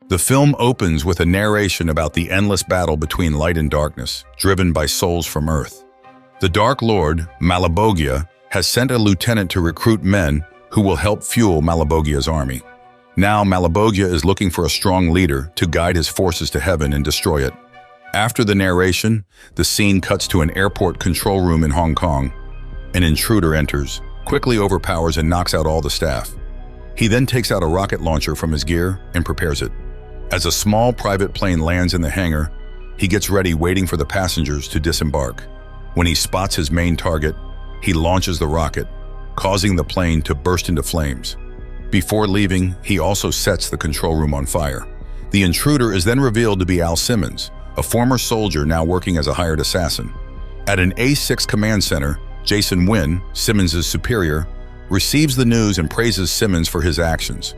The film opens with a narration about the endless battle between light and darkness, driven by souls from Earth. The Dark Lord, Malebolgia, has sent a lieutenant to recruit men who will help fuel Malebolgia's army. Now Malebolgia is looking for a strong leader to guide his forces to heaven and destroy it. After the narration, the scene cuts to an airport control room in Hong Kong. An intruder enters, quickly overpowers and knocks out all the staff. He then takes out a rocket launcher from his gear and prepares it. As a small private plane lands in the hangar, he gets ready waiting for the passengers to disembark. When he spots his main target, he launches the rocket, causing the plane to burst into flames. Before leaving, he also sets the control room on fire. The intruder is then revealed to be Al Simmons, a former soldier now working as a hired assassin. At an A6 command center, Jason Wynn, Simmons' superior, receives the news and praises Simmons for his actions.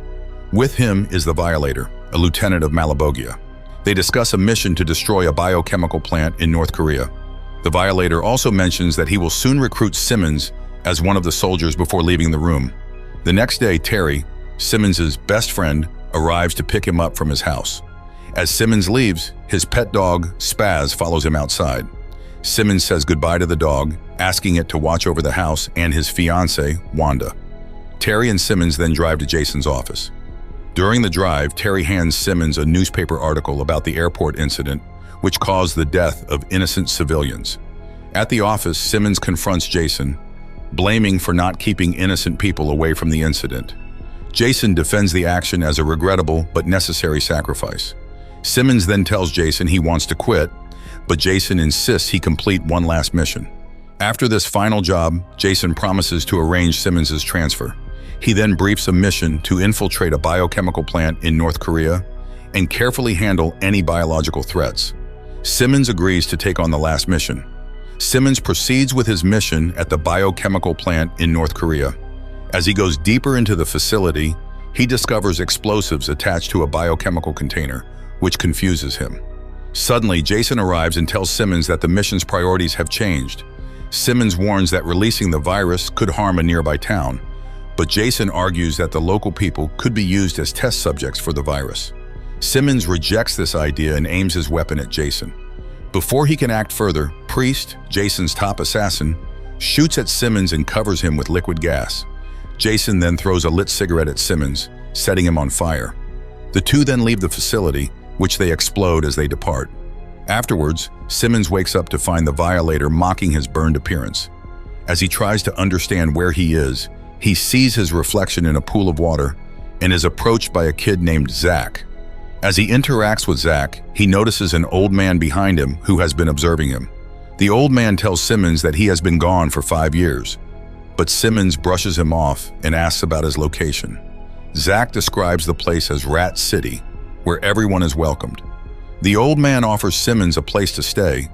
With him is the Violator, a lieutenant of Malebolgia. They discuss a mission to destroy a biochemical plant in North Korea. The Violator also mentions that he will soon recruit Simmons as one of the soldiers before leaving the room. The next day, Terry, Simmons' best friend, arrives to pick him up from his house. As Simmons leaves, his pet dog, Spaz, follows him outside. Simmons says goodbye to the dog, asking it to watch over the house and his fiancée, Wanda. Terry and Simmons then drive to Jason's office. During the drive, Terry hands Simmons a newspaper article about the airport incident, which caused the death of innocent civilians. At the office, Simmons confronts Jason, blaming for not keeping innocent people away from the incident. Jason defends the action as a regrettable but necessary sacrifice. Simmons then tells Jason he wants to quit, but Jason insists he complete one last mission. After this final job, Jason promises to arrange Simmons' transfer. He then briefs a mission to infiltrate a biochemical plant in North Korea and carefully handle any biological threats. Simmons agrees to take on the last mission. Simmons proceeds with his mission at the biochemical plant in North Korea. As he goes deeper into the facility, he discovers explosives attached to a biochemical container, which confuses him. Suddenly, Jason arrives and tells Simmons that the mission's priorities have changed. Simmons warns that releasing the virus could harm a nearby town, but Jason argues that the local people could be used as test subjects for the virus. Simmons rejects this idea and aims his weapon at Jason. Before he can act further, Priest, Jason's top assassin, shoots at Simmons and covers him with liquid gas. Jason then throws a lit cigarette at Simmons, setting him on fire. The two then leave the facility, which they explode as they depart. Afterwards, Simmons wakes up to find the Violator mocking his burned appearance. As he tries to understand where he is, he sees his reflection in a pool of water and is approached by a kid named Zach. As he interacts with Zach, he notices an old man behind him who has been observing him. The old man tells Simmons that he has been gone for 5 years, but Simmons brushes him off and asks about his location. Zach describes the place as Rat City, where everyone is welcomed. The old man offers Simmons a place to stay,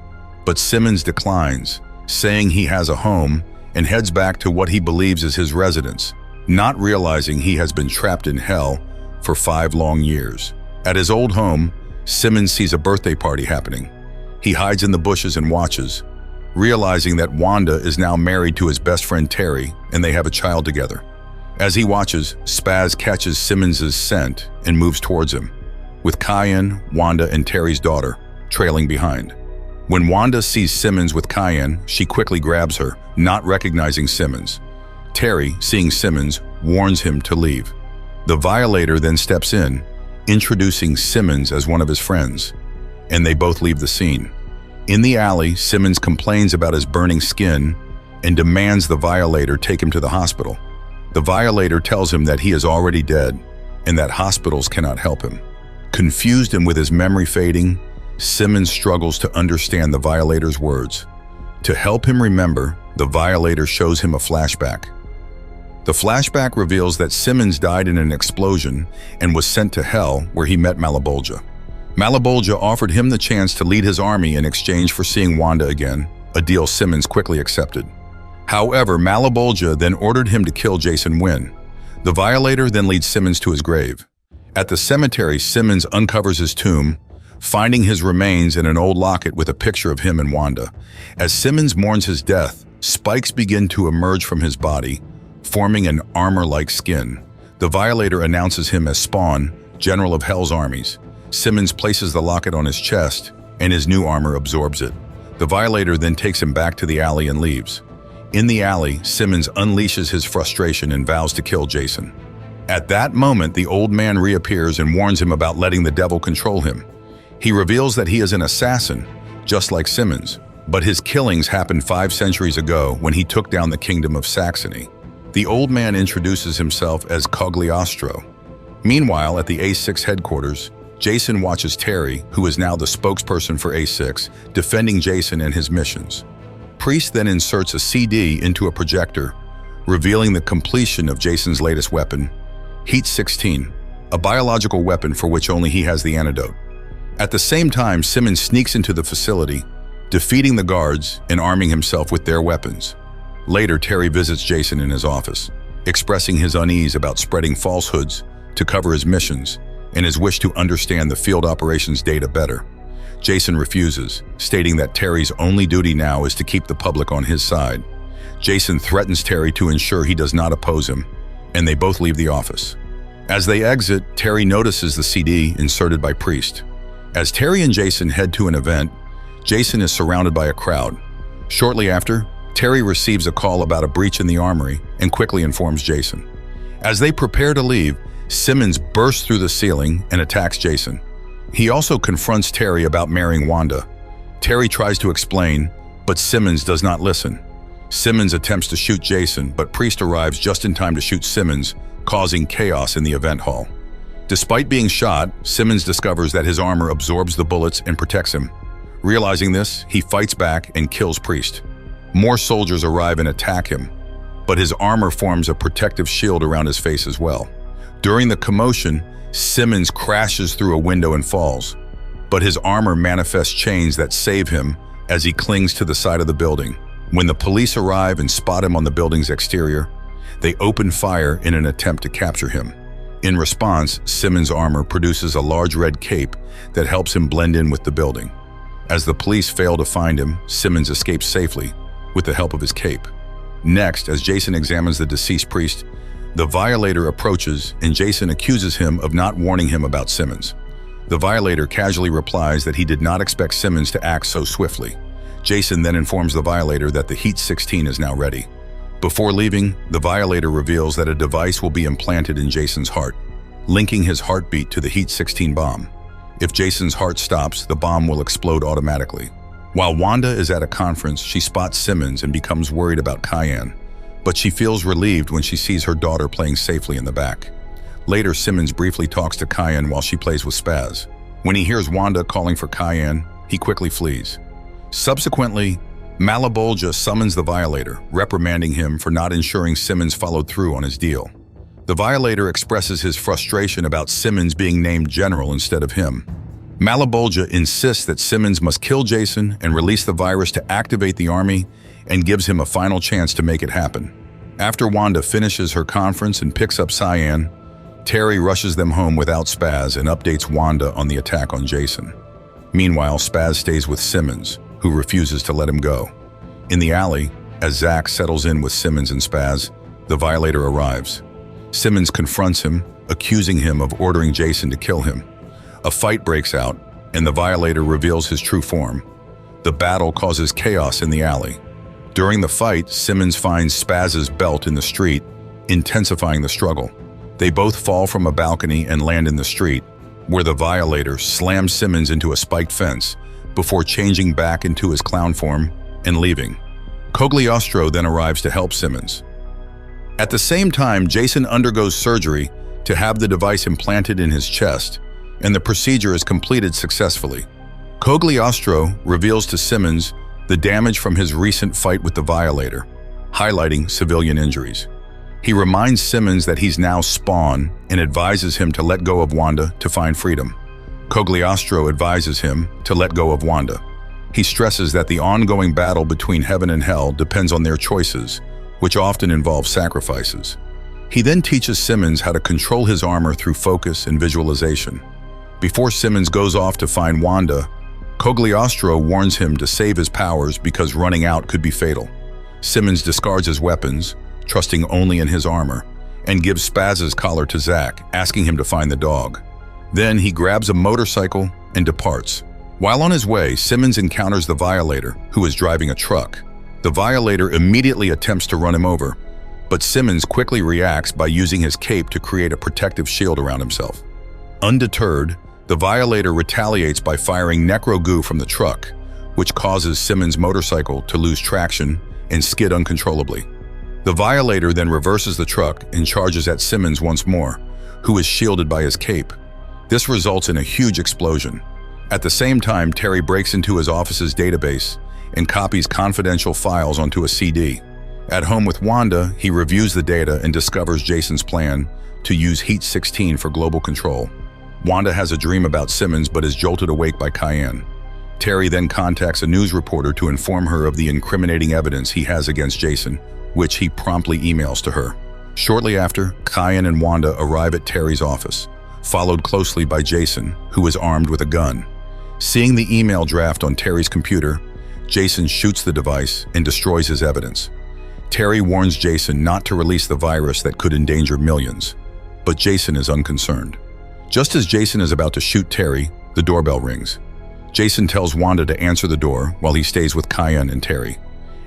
but Simmons declines, saying he has a home and heads back to what he believes is his residence, not realizing he has been trapped in hell for 5 long years. At his old home, Simmons sees a birthday party happening. He hides in the bushes and watches, realizing that Wanda is now married to his best friend Terry and they have a child together. As he watches, Spaz catches Simmons' scent and moves towards him, with Cayenne, Wanda, and Terry's daughter trailing behind. When Wanda sees Simmons with Cayenne, she quickly grabs her, not recognizing Simmons. Terry, seeing Simmons, warns him to leave. The Violator then steps in, introducing Simmons as one of his friends, and they both leave the scene. In the alley, Simmons complains about his burning skin and demands the Violator take him to the hospital. The Violator tells him that he is already dead and that hospitals cannot help him. Confused and with his memory fading, Simmons struggles to understand the Violator's words. To help him remember, the Violator shows him a flashback. The flashback reveals that Simmons died in an explosion and was sent to hell where he met Malebolgia. Malebolgia offered him the chance to lead his army in exchange for seeing Wanda again, a deal Simmons quickly accepted. However, Malebolgia then ordered him to kill Jason Wynn. The Violator then leads Simmons to his grave. At the cemetery, Simmons uncovers his tomb, finding his remains in an old locket with a picture of him and Wanda. As Simmons mourns his death, spikes begin to emerge from his body, forming an armor-like skin. The Violator announces him as Spawn, general of Hell's armies. Simmons places the locket on his chest, and his new armor absorbs it. The Violator then takes him back to the alley and leaves. In the alley, Simmons unleashes his frustration and vows to kill Jason. At that moment, the old man reappears and warns him about letting the devil control him. He reveals that he is an assassin, just like Simmons, but his killings happened 5 centuries ago when he took down the kingdom of Saxony. The old man introduces himself as Cogliostro. Meanwhile, at the A6 headquarters, Jason watches Terry, who is now the spokesperson for A6, defending Jason and his missions. Priest then inserts a CD into a projector, revealing the completion of Jason's latest weapon, Heat 16, a biological weapon for which only he has the antidote. At the same time, Simmons sneaks into the facility, defeating the guards and arming himself with their weapons. Later, Terry visits Jason in his office, expressing his unease about spreading falsehoods to cover his missions and his wish to understand the field operations data better. Jason refuses, stating that Terry's only duty now is to keep the public on his side. Jason threatens Terry to ensure he does not oppose him, and they both leave the office. As they exit, Terry notices the CD inserted by Priest. As Terry and Jason head to an event, Jason is surrounded by a crowd. Shortly after, Terry receives a call about a breach in the armory and quickly informs Jason. As they prepare to leave, Simmons bursts through the ceiling and attacks Jason. He also confronts Terry about marrying Wanda. Terry tries to explain, but Simmons does not listen. Simmons attempts to shoot Jason, but Priest arrives just in time to shoot Simmons, causing chaos in the event hall. Despite being shot, Simmons discovers that his armor absorbs the bullets and protects him. Realizing this, he fights back and kills Priest. More soldiers arrive and attack him, but his armor forms a protective shield around his face as well. During the commotion, Simmons crashes through a window and falls, but his armor manifests chains that save him as he clings to the side of the building. When the police arrive and spot him on the building's exterior, they open fire in an attempt to capture him. In response, Simmons' armor produces a large red cape that helps him blend in with the building. As the police fail to find him, Simmons escapes safely with the help of his cape. Next, as Jason examines the deceased priest, the Violator approaches and Jason accuses him of not warning him about Simmons. The Violator casually replies that he did not expect Simmons to act so swiftly. Jason then informs the Violator that the Heat 16 is now ready. Before leaving, the Violator reveals that a device will be implanted in Jason's heart, linking his heartbeat to the Heat 16 bomb. If Jason's heart stops, the bomb will explode automatically. While Wanda is at a conference, she spots Simmons and becomes worried about Cayenne, but she feels relieved when she sees her daughter playing safely in the back. Later, Simmons briefly talks to Cayenne while she plays with Spaz. When he hears Wanda calling for Cayenne, he quickly flees. Subsequently, Malebolgia summons the Violator, reprimanding him for not ensuring Simmons followed through on his deal. The Violator expresses his frustration about Simmons being named general instead of him. Malebolgia insists that Simmons must kill Jason and release the virus to activate the army and gives him a final chance to make it happen. After Wanda finishes her conference and picks up Cyan, Terry rushes them home without Spaz and updates Wanda on the attack on Jason. Meanwhile, Spaz stays with Simmons, who refuses to let him go. In the alley, as Zach settles in with Simmons and Spaz, the Violator arrives. Simmons confronts him, accusing him of ordering Jason to kill him. A fight breaks out, and the Violator reveals his true form. The battle causes chaos in the alley. During the fight, Simmons finds Spaz's belt in the street, intensifying the struggle. They both fall from a balcony and land in the street, where the Violator slams Simmons into a spiked fence before changing back into his clown form and leaving. Cogliostro then arrives to help Simmons. At the same time, Jason undergoes surgery to have the device implanted in his chest, and the procedure is completed successfully. Cogliostro reveals to Simmons the damage from his recent fight with the Violator, highlighting civilian injuries. He reminds Simmons that he's now Spawn and advises him to let go of Wanda to find freedom. Cogliostro advises him to let go of Wanda. He stresses that the ongoing battle between heaven and hell depends on their choices, which often involve sacrifices. He then teaches Simmons how to control his armor through focus and visualization. Before Simmons goes off to find Wanda, Cogliostro warns him to save his powers because running out could be fatal. Simmons discards his weapons, trusting only in his armor, and gives Spaz's collar to Zach, asking him to find the dog. Then he grabs a motorcycle and departs. While on his way, Simmons encounters the Violator, who is driving a truck. The Violator immediately attempts to run him over, but Simmons quickly reacts by using his cape to create a protective shield around himself. Undeterred, the Violator retaliates by firing necro goo from the truck, which causes Simmons' motorcycle to lose traction and skid uncontrollably. The Violator then reverses the truck and charges at Simmons once more, who is shielded by his cape. This results in a huge explosion. At the same time, Terry breaks into his office's database and copies confidential files onto a CD. At home with Wanda, he reviews the data and discovers Jason's plan to use Heat 16 for global control. Wanda has a dream about Simmons but is jolted awake by Cayenne. Terry then contacts a news reporter to inform her of the incriminating evidence he has against Jason, which he promptly emails to her. Shortly after, Cayenne and Wanda arrive at Terry's office, followed closely by Jason, who is armed with a gun. Seeing the email draft on Terry's computer, Jason shoots the device and destroys his evidence. Terry warns Jason not to release the virus that could endanger millions, but Jason is unconcerned. Just as Jason is about to shoot Terry, the doorbell rings. Jason tells Wanda to answer the door while he stays with Cayenne and Terry.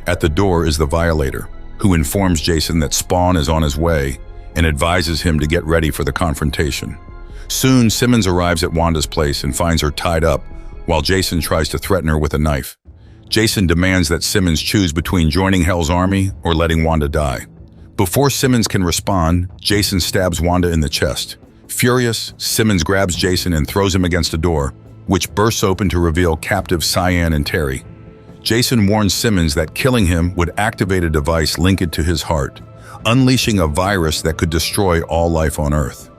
At the door is the Violator, who informs Jason that Spawn is on his way and advises him to get ready for the confrontation. Soon, Simmons arrives at Wanda's place and finds her tied up while Jason tries to threaten her with a knife. Jason demands that Simmons choose between joining Hell's army or letting Wanda die. Before Simmons can respond, Jason stabs Wanda in the chest. Furious, Simmons grabs Jason and throws him against a door, which bursts open to reveal captive Cayenne and Terry. Jason warns Simmons that killing him would activate a device linked to his heart, unleashing a virus that could destroy all life on Earth.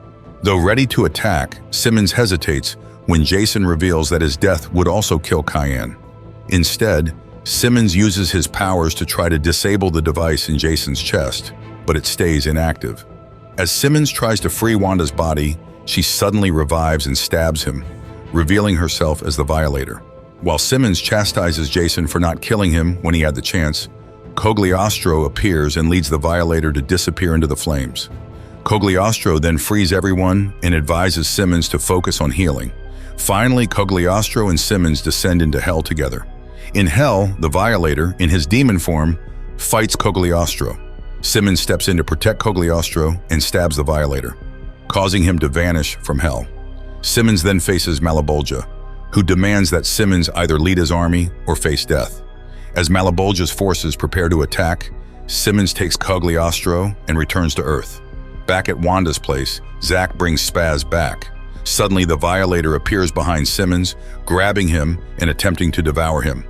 Though ready to attack, Simmons hesitates when Jason reveals that his death would also kill Cayenne. Instead, Simmons uses his powers to try to disable the device in Jason's chest, but it stays inactive. As Simmons tries to free Wanda's body, she suddenly revives and stabs him, revealing herself as the Violator. While Simmons chastises Jason for not killing him when he had the chance, Cogliostro appears and leads the Violator to disappear into the flames. Cogliostro then frees everyone and advises Simmons to focus on healing. Finally, Cogliostro and Simmons descend into Hell together. In Hell, the Violator, in his demon form, fights Cogliostro. Simmons steps in to protect Cogliostro and stabs the Violator, causing him to vanish from Hell. Simmons then faces Malebolgia, who demands that Simmons either lead his army or face death. As Malebolgia's forces prepare to attack, Simmons takes Cogliostro and returns to Earth. Back at Wanda's place, Zack brings Spaz back. Suddenly, the Violator appears behind Simmons, grabbing him and attempting to devour him.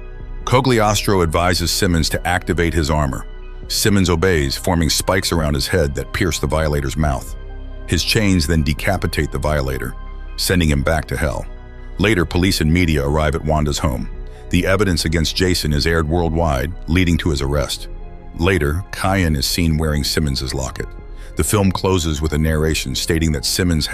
Cogliostro advises Simmons to activate his armor. Simmons obeys, forming spikes around his head that pierce the Violator's mouth. His chains then decapitate the Violator, sending him back to Hell. Later, police and media arrive at Wanda's home. The evidence against Jason is aired worldwide, leading to his arrest. Later, Cayenne is seen wearing Simmons' locket. The film closes with a narration stating that Simmons